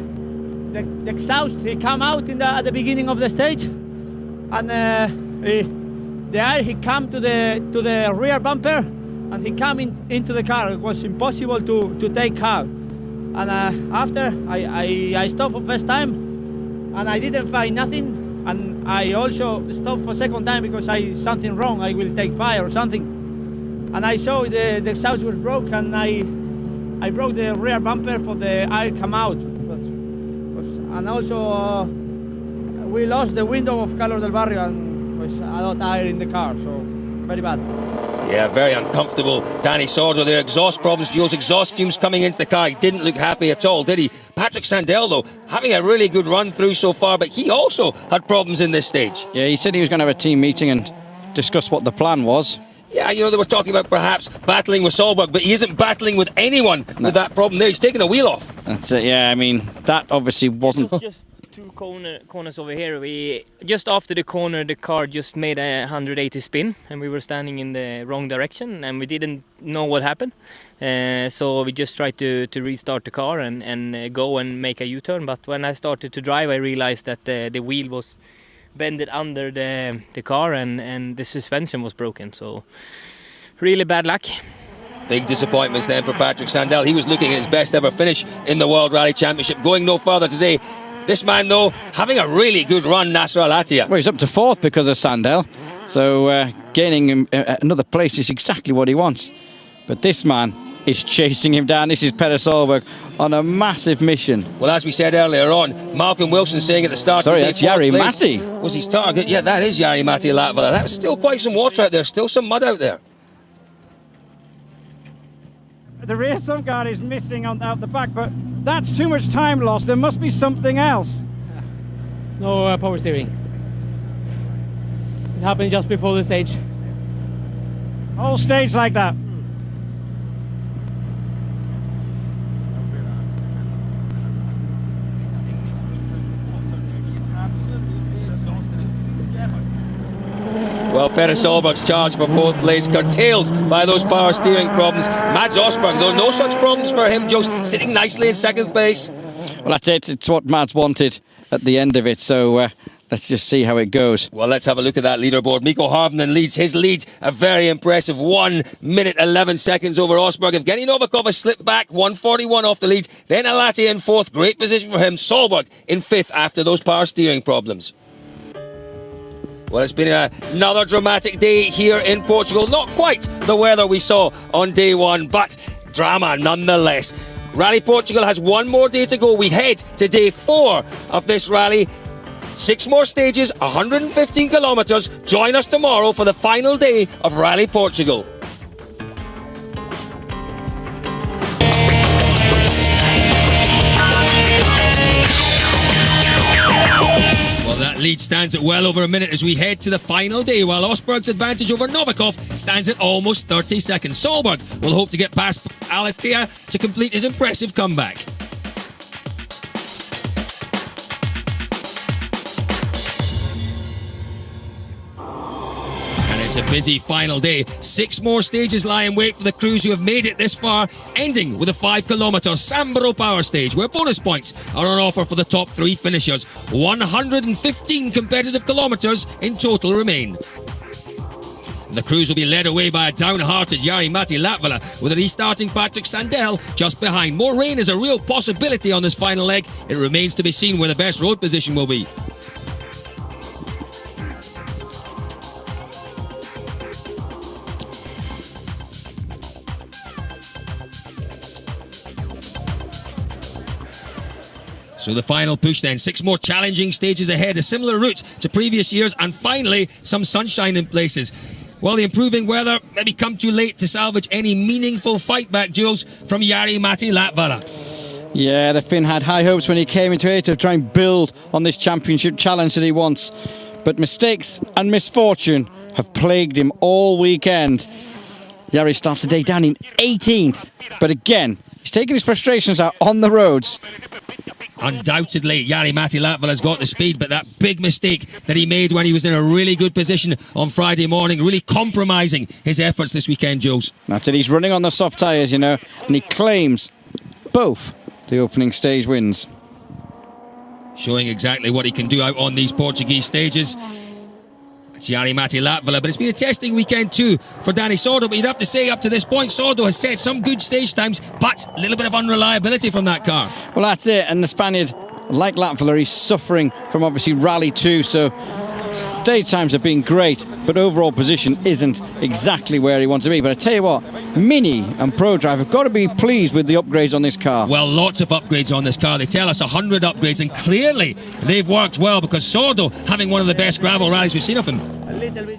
exhaust. He came out at the beginning of the stage, and the air he came to the rear bumper. And he came into the car. It was impossible to take car. And after I stopped for first time, and I didn't find nothing. And I also stopped for second time because something wrong. I will take fire or something. And I saw the exhaust was broke, and I broke the rear bumper for the air come out. And also we lost the window of Carlos del Barrio, and was a lot of air in the car. So very bad. Yeah, very uncomfortable. Danny Sordo, their exhaust problems. Jules, exhaust fumes coming into the car. He didn't look happy at all, did he? Patrick Sandell, though, having a really good run through so far, but he also had problems in this stage. Yeah, he said he was going to have a team meeting and discuss what the plan was. Yeah, you know, they were talking about perhaps battling with Solberg, but he isn't battling with anyone with that problem there. He's taking a wheel off. That's it, yeah. I mean, that obviously wasn't two corners over here. We just after the corner, the car just made a 180 spin, and we were standing in the wrong direction, and we didn't know what happened. So we just tried to restart the car and go and make a U-turn. But when I started to drive, I realized that the wheel was bended under the car, and the suspension was broken. So really bad luck. Big disappointments then for Patrick Sandell. He was looking at his best ever finish in the World Rally Championship, going no further today. This man, though, having a really good run, Nasser Al-Attiyah. Well, he's up to 4th because of Sandell, so gaining another place is exactly what he wants. But this man is chasing him down. This is Peder Solberg on a massive mission. Well, as we said earlier on, Malcolm Wilson saying at the start Sorry, of the day, that's Jari Matti. Was his target? Yeah, that is Jari Matti Latvala. That's still quite some water out there, still some mud out there. The rear sump guard is missing out the back, but that's too much time lost. There must be something else. No power steering. It happened just before the stage. Whole stage like that. Well, Peder Solberg's charge for 4th place, curtailed by those power steering problems. Mads Osberg, though, no such problems for him, Joe, sitting nicely in 2nd place. Well, that's it. It's what Mads wanted at the end of it, so let's just see how it goes. Well, let's have a look at that leaderboard. Mikko Harvinen leads his lead, a very impressive 1 minute 11 seconds over Osberg. Evgeny Novikov has slipped back, 1:41 off the lead. Then Al-Attiyah in 4th, great position for him. Solberg in 5th after those power steering problems. Well, it's been another dramatic day here in Portugal. Not quite the weather we saw on day 1, but drama nonetheless. Rally Portugal has 1 more day to go. We head to day 4 of this rally. 6 more stages, 115 kilometres. Join us tomorrow for the final day of Rally Portugal. That lead stands at well over a minute as we head to the final day, while Osberg's advantage over Novikov stands at almost 30 seconds. Solberg will hope to get past Al-Attiyah to complete his impressive comeback. It's a busy final day. 6 more stages lie in wait for the crews who have made it this far, ending with a 5-kilometre Sambro power stage where bonus points are on offer for the top 3 finishers. 115 competitive kilometres in total remain. The crews will be led away by a downhearted Jari Matti Latvala, with a restarting Patrick Sandell just behind. More rain is a real possibility on this final leg. It remains to be seen where the best road position will be. So the final push then, 6 more challenging stages ahead, a similar route to previous years, and finally some sunshine in places. Well, the improving weather maybe come too late to salvage any meaningful fight back duels from Jari Matti Latvala. Yeah, the Finn had high hopes when he came into it to try and build on this championship challenge that he wants. But mistakes and misfortune have plagued him all weekend. Jari starts the day down in 18th, but again, he's taking his frustrations out on the roads. Undoubtedly, Jari Matti Latvala has got the speed, but that big mistake that he made when he was in a really good position on Friday morning, really compromising his efforts this weekend, Jules. That's it, he's running on the soft tyres, you know, and he claims both the opening stage wins. Showing exactly what he can do out on these Portuguese stages. It's Jari Matti Latvala, but it's been a testing weekend too for Dani Sordo. But you'd have to say up to this point, Sordo has set some good stage times, but a little bit of unreliability from that car. Well, that's it, and the Spaniard, like Latvala, he's suffering from obviously Rally 2, so stage times have been great, but overall position isn't exactly where he wants to be. But I tell you what, Mini and ProDrive have got to be pleased with the upgrades on this car. Well, lots of upgrades on this car. They tell us 100 upgrades, and clearly they've worked well, because Sordo having one of the best gravel rallies we've seen of him. A little bit.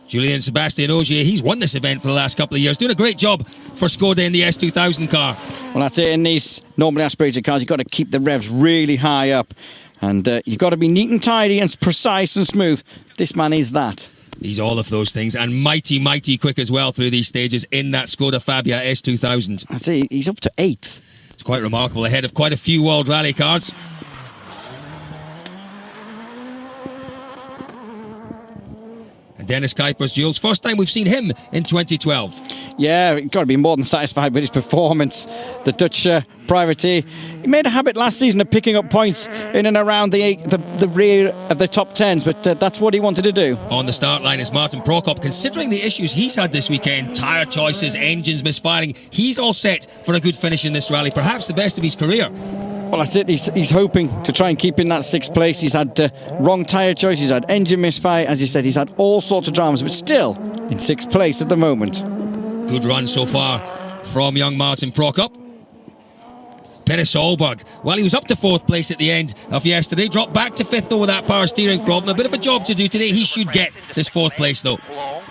Julian Sebastian Ogier, he's won this event for the last couple of years, doing a great job for Skoda in the S2000 car. Well, that's it. In these normally aspirated cars, you've got to keep the revs really high up. And you've got to be neat and tidy and precise and smooth. This man is that. He's all of those things, and mighty, mighty quick as well through these stages in that Skoda Fabia S2000. I'd say he's up to 8th. It's quite remarkable, ahead of quite a few World Rally cars. Dennis Kuipers, Jules. First time we've seen him in 2012. Yeah, you've got to be more than satisfied with his performance. The Dutch privateer, he made a habit last season of picking up points in and around the rear of the top tens, but that's what he wanted to do. On the start line is Martin Prokop. Considering the issues he's had this weekend, tyre choices, engines misfiring, he's all set for a good finish in this rally, perhaps the best of his career. Well, that's it. He's hoping to try and keep in that 6th place. He's had wrong tyre choice, he's had engine misfire, as you said, he's had all sorts of dramas, but still in 6th place at the moment. Good run so far from young Martin Prokop. Petter Solberg, well, he was up to 4th place at the end of yesterday, dropped back to 5th though with that power steering problem. A bit of a job to do today. He should get this 4th place though.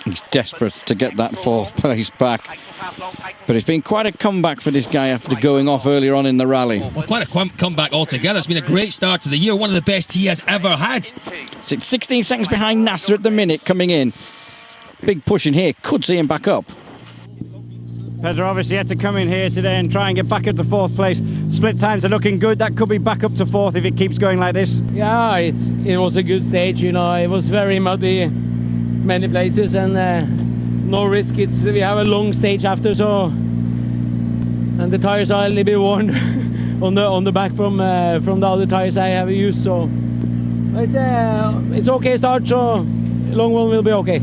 He's desperate to get that 4th place back. But it's been quite a comeback for this guy after going off earlier on in the rally. Well, quite a comeback altogether. It's been a great start to the year, one of the best he has ever had. 16 seconds behind Nasser at the minute coming in. Big push in here, could see him back up. Petter obviously had to come in here today and try and get back up to 4th place. Split times are looking good. That could be back up to 4th if it keeps going like this. Yeah, it was a good stage, you know. It was very muddy, many places, and no risk. We have a long stage after, so, and the tires are a little bit worn on the back from the other tires I have used. So it's okay start. So long one will be okay.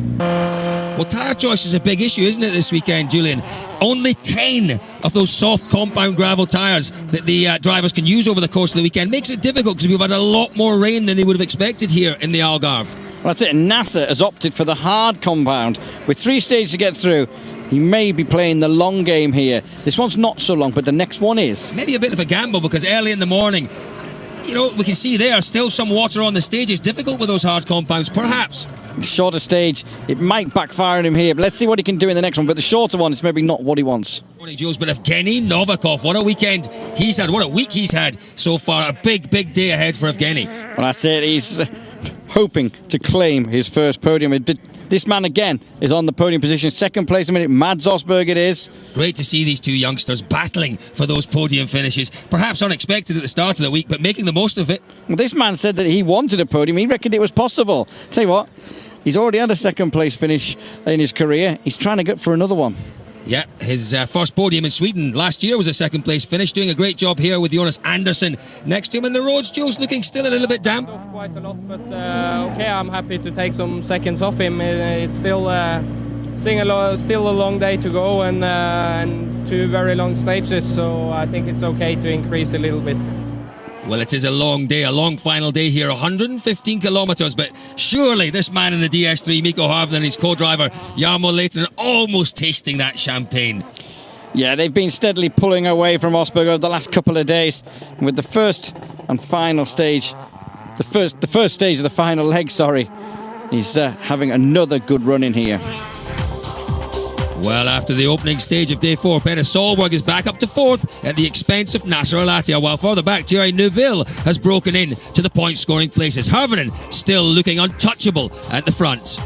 Well, tyre choice is a big issue, isn't it, this weekend, Julian? Only 10 of those soft compound gravel tyres that the drivers can use over the course of the weekend makes it difficult because we've had a lot more rain than they would have expected here in the Algarve. Well, that's it. Nasser has opted for the hard compound. With 3 stages to get through, he may be playing the long game here. This one's not so long, but the next one is. Maybe a bit of a gamble because early in the morning, you know, we can see there still some water on the stage. It's difficult with those hard compounds, perhaps. Shorter stage, it might backfire on him here, but let's see what he can do in the next one. But the shorter one is maybe not what he wants. Morning, Jules, but Evgeny Novikov, what a weekend he's had, what a week he's had so far. A big, big day ahead for Evgeny. Well, that's it. He's hoping to claim his first podium. This man again is on the podium position. 2nd place a minute. Mads Osberg it is. Great to see these two youngsters battling for those podium finishes. Perhaps unexpected at the start of the week, but making the most of it. Well, this man said that he wanted a podium. He reckoned it was possible. Tell you what, he's already had a 2nd place finish in his career. He's trying to get for another one. Yeah, his first podium in Sweden last year was a 2nd place finish, doing a great job here with Jonas Andersson next to him. And the roads, Jules, looking still a little bit damp. Quite a lot, but okay, I'm happy to take some seconds off him. It's still a long day to go and 2 very long stages, so I think it's okay to increase a little bit. Well, it is a long day, a long final day here, 115 kilometres, but surely this man in the DS3, Mikko Harvinen, and his co-driver, Jarmo Leighton, are almost tasting that champagne. Yeah, they've been steadily pulling away from Osberg over the last couple of days. And with the first and final stage, the first stage of the final leg, he's having another good run in here. Well, after the opening stage of day 4, Petter Solberg is back up to 4th at the expense of Nasser Al-Attiyah, while further back, Thierry Neuville has broken in to the point-scoring places. Harvinen still looking untouchable at the front.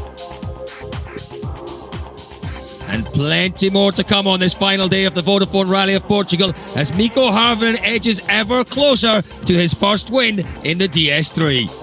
And plenty more to come on this final day of the Vodafone Rally of Portugal as Mikko Harvinen edges ever closer to his first win in the DS3.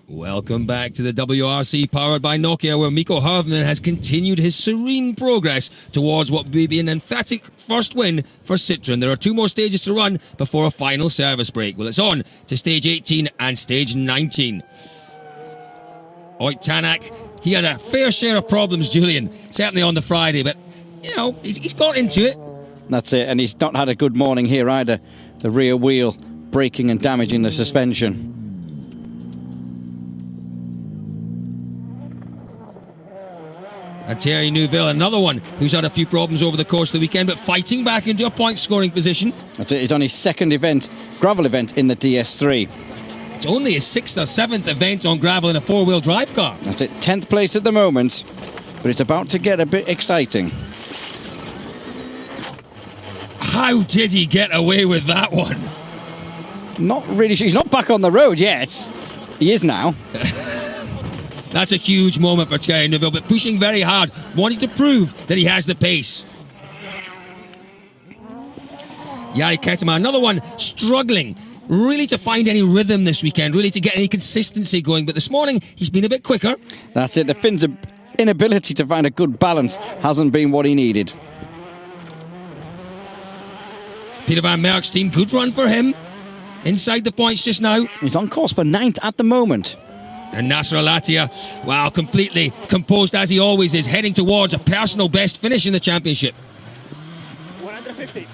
Welcome back to the WRC powered by Nokia, where Mikko Harvinen has continued his serene progress towards what will be an emphatic first win for Citroën. There are 2 more stages to run before a final service break. Well, it's on to stage 18 and stage 19. Oyt Tanak, he had a fair share of problems, Julian, certainly on the Friday, but, you know, he's got into it. That's it, and he's not had a good morning here either. The rear wheel breaking and damaging the suspension. And Thierry Neuville, another one who's had a few problems over the course of the weekend, but fighting back into a point-scoring position. That's it. He's on his 2nd event, gravel event in the DS3. It's only his 6th or 7th event on gravel in a 4-wheel drive car. That's it. 10th place at the moment, but it's about to get a bit exciting. How did he get away with that one? Not really sure. He's not back on the road yet. He is now. That's a huge moment for Thierry Neuville, but pushing very hard, wanting to prove that he has the pace. Jari Ketema, another one struggling really to find any rhythm this weekend, really to get any consistency going. But this morning, he's been a bit quicker. That's it. The Finns' inability to find a good balance hasn't been what he needed. Peter van Merk's team, good run for him. Inside the points just now. He's on course for 9th at the moment. And Nasser Al-Attiyah, wow, completely composed as he always is, heading towards a personal best finish in the championship. 150.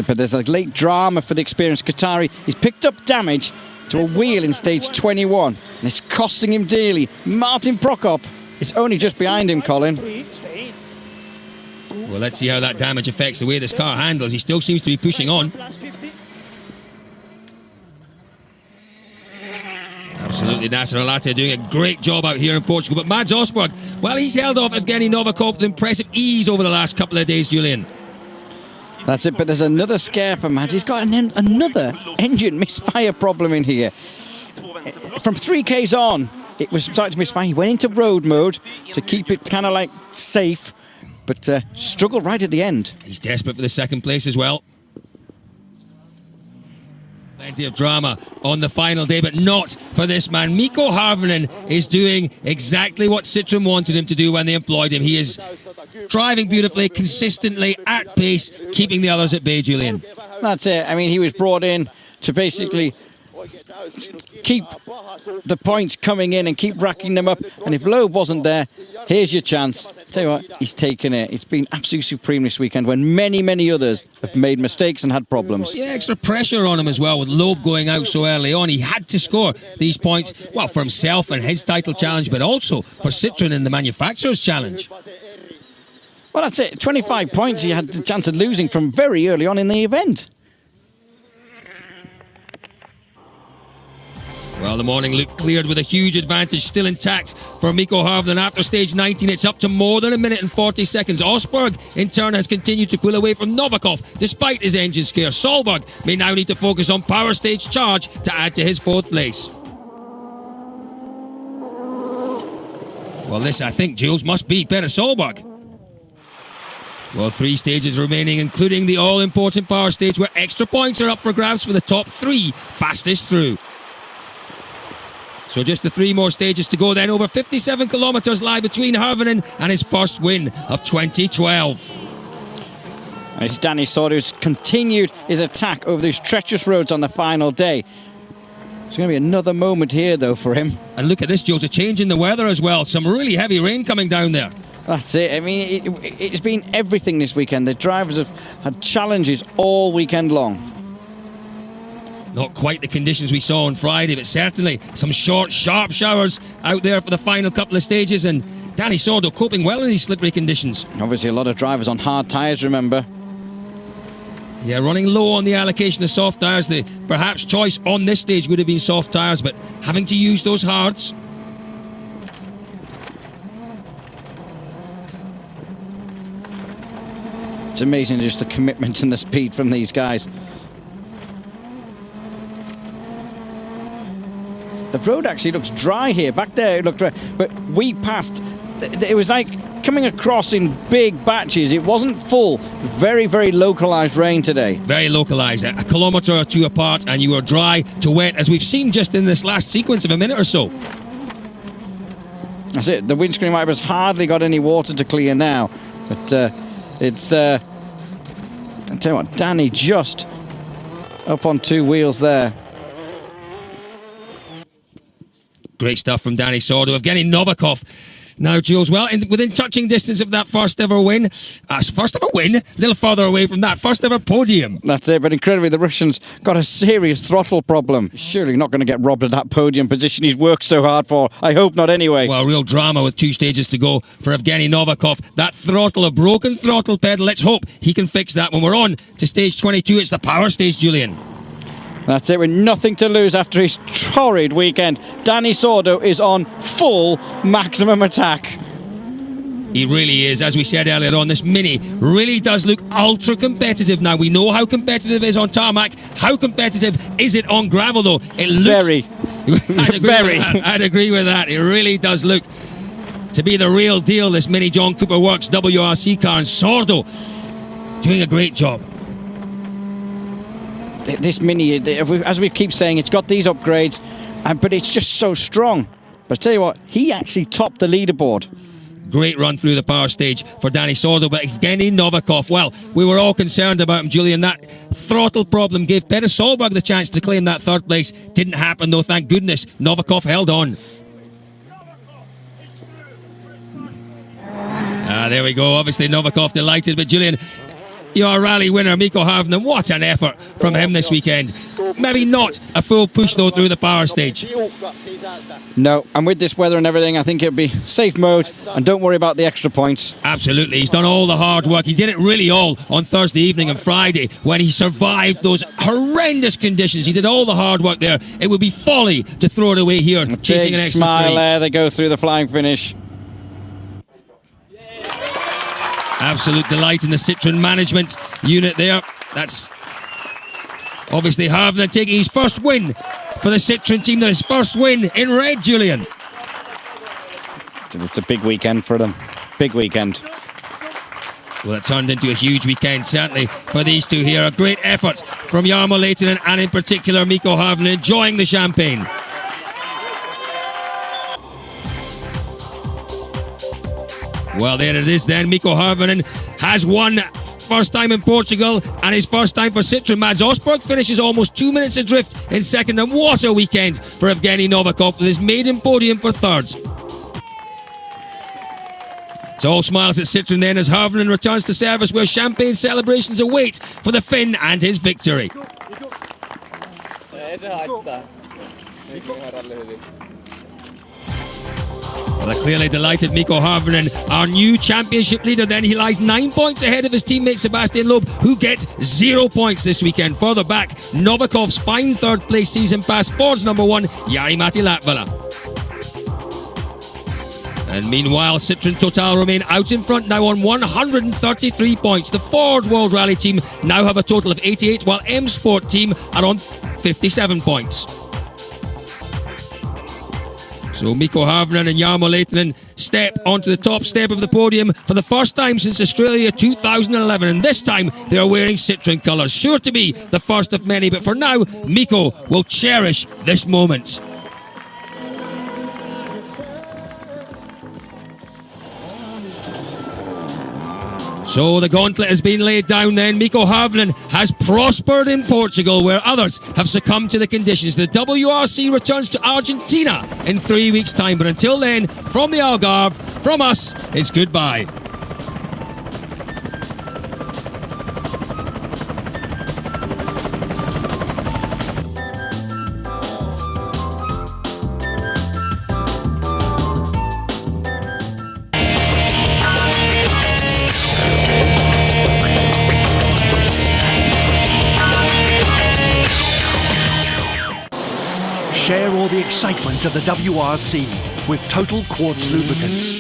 But there's a late drama for the experienced Qatari. He's picked up damage to a wheel in stage 21, and it's costing him dearly. Martin Prokop is only just behind him, Colin. Well, let's see how that damage affects the way this car handles. He still seems to be pushing on. Absolutely, Nasser Al-Attiyah doing a great job out here in Portugal. But Mads Osberg, well, he's held off Evgeny Novikov with impressive ease over the last couple of days, Julian. That's it, but there's another scare for Mads. He's got another engine misfire problem in here. From 3Ks on, it was starting to misfire. He went into road mode to keep it kind of like safe, but struggled right at the end. He's desperate for the second place as well. Plenty of drama on the final day, but not for this man. Mikko Harvonen is doing exactly what Citroën wanted him to do when they employed him. He is driving beautifully, consistently, at pace, keeping the others at bay, Julian. That's it. I mean, he was brought in to basically keep the points coming in and keep racking them up. And if Loeb wasn't there, here's your chance. Tell you what, he's taken it. It's been absolutely supreme this weekend when many, many others have made mistakes and had problems. Yeah, extra pressure on him as well with Loeb going out so early on. He had to score these points, well, for himself and his title challenge, but also for Citroën in the manufacturer's challenge. Well, that's it. 25 points he had the chance of losing from very early on in the event. Well, the morning looked cleared with a huge advantage still intact for Mikko Harvonen. After stage 19, it's up to more than 1 minute and 40 seconds. Osberg, in turn, has continued to pull away from Novikov despite his engine scare. Solberg may now need to focus on power stage charge to add to his 4th place. Well, this, I think, Jules, must be Peter Solberg. Well, 3 stages remaining, including the all-important power stage, where extra points are up for grabs for the top 3 fastest through. So just the 3 more stages to go then. Over 57 kilometres lie between Harvonen and his first win of 2012. And it's Danny Sordo who's continued his attack over those treacherous roads on the final day. It's going to be another moment here, though, for him. And look at this, Joe's a change in the weather as well. Some really heavy rain coming down there. That's it. I mean, it's been everything this weekend. The drivers have had challenges all weekend long. Not quite the conditions we saw on Friday, but certainly some short, sharp showers out there for the final couple of stages, and Danny Sordo coping well in these slippery conditions. Obviously a lot of drivers on hard tyres, remember. Yeah, running low on the allocation of soft tyres. The perhaps choice on this stage would have been soft tyres, but having to use those hards. It's amazing just the commitment and the speed from these guys. The road actually looks dry here. Back there it looked dry, but we passed. It was like coming across in big batches. It wasn't full. Very, very localised rain today. Very localised. A kilometre or 2 apart, and you were dry to wet, as we've seen just in this last sequence of a minute or so. That's it. The windscreen wipers hardly got any water to clear now. But it's... I'll tell you what, Danny just up on 2 wheels there. Great stuff from Danny Sordo. Evgeny Novikov now, Jules, well, within touching distance of that first ever win. A little further away from that first ever podium. That's it, but incredibly, the Russian's got a serious throttle problem. Surely not going to get robbed of that podium position he's worked so hard for. I hope not anyway. Well, real drama with 2 stages to go for Evgeny Novikov. That throttle, a broken throttle pedal. Let's hope he can fix that when we're on to stage 22. It's the power stage, Julian. That's it, with nothing to lose after his torrid weekend. Danny Sordo is on full maximum attack. He really is. As we said earlier on, this Mini really does look ultra competitive now. We know how competitive it is on tarmac. How competitive is it on gravel, though? It looks... Very. I'd agree with that. It really does look to be the real deal, this Mini John Cooper Works WRC car. And Sordo doing a great job. this Mini, as we keep saying, it's got these upgrades, but it's just so strong. But I tell you what, he actually topped the leaderboard. Great run through the power stage for Danny Sordo, but Evgeny Novikov, well, we were all concerned about him, Julian. That throttle problem gave Peter Solberg the chance to claim that third place. Didn't happen though, thank goodness. Novikov held on. There we go. Obviously Novikov delighted, but Julian, your rally winner, Mikko Harvinen, what an effort from him this weekend. Maybe not a full push though through the power stage. No, and with this weather and everything, I think it'll be safe mode and don't worry about the extra points. Absolutely, he's done all the hard work. He did it really all on Thursday evening and Friday when he survived those horrendous conditions. He did all the hard work there. It would be folly to throw it away here, chasing an extra smile three. there, they go through the flying finish. Absolute delight in the Citroen management unit there. That's obviously Harvinen taking his first win for the Citroen team. His first win in red, Julian. It's a big weekend for them. Big weekend. Well, it turned into a huge weekend, certainly, for these two here. A great effort from Jarmo Lehtinen and in particular Mikko Harvinen, enjoying the champagne. Well, there it is then. Mikko Harvinen has won first time in Portugal and his first time for Citroen. Mads Osberg finishes almost 2 minutes adrift in second, and what a weekend for Evgeny Novikov with his maiden podium for third. It's all smiles at Citroen then as Harvinen returns to service where champagne celebrations await for the Finn and his victory. Well, a clearly delighted Mikko Harvinen, our new championship leader then. He lies 9 points ahead of his teammate Sebastian Loeb, who gets 0 points this weekend. Further back, Novikov's fine third place sees him pass Ford's number one, Jari-Matti Latvala. And meanwhile, Citroen Total remain out in front now on 133 points. The Ford World Rally team now have a total of 88, while M Sport team are on 57 points. So Mikko Harvinen and Jarmo Lehtinen step onto the top step of the podium for the first time since Australia 2011, and this time they are wearing Citroen colours. Sure to be the first of many, but for now, Mikko will cherish this moment. So the gauntlet has been laid down then. Mikko Harvinen has prospered in Portugal where others have succumbed to the conditions. The WRC returns to Argentina in 3 weeks' time. But until then, from the Algarve, from us, it's goodbye. Share all the excitement of the WRC with Total Quartz Lubricants.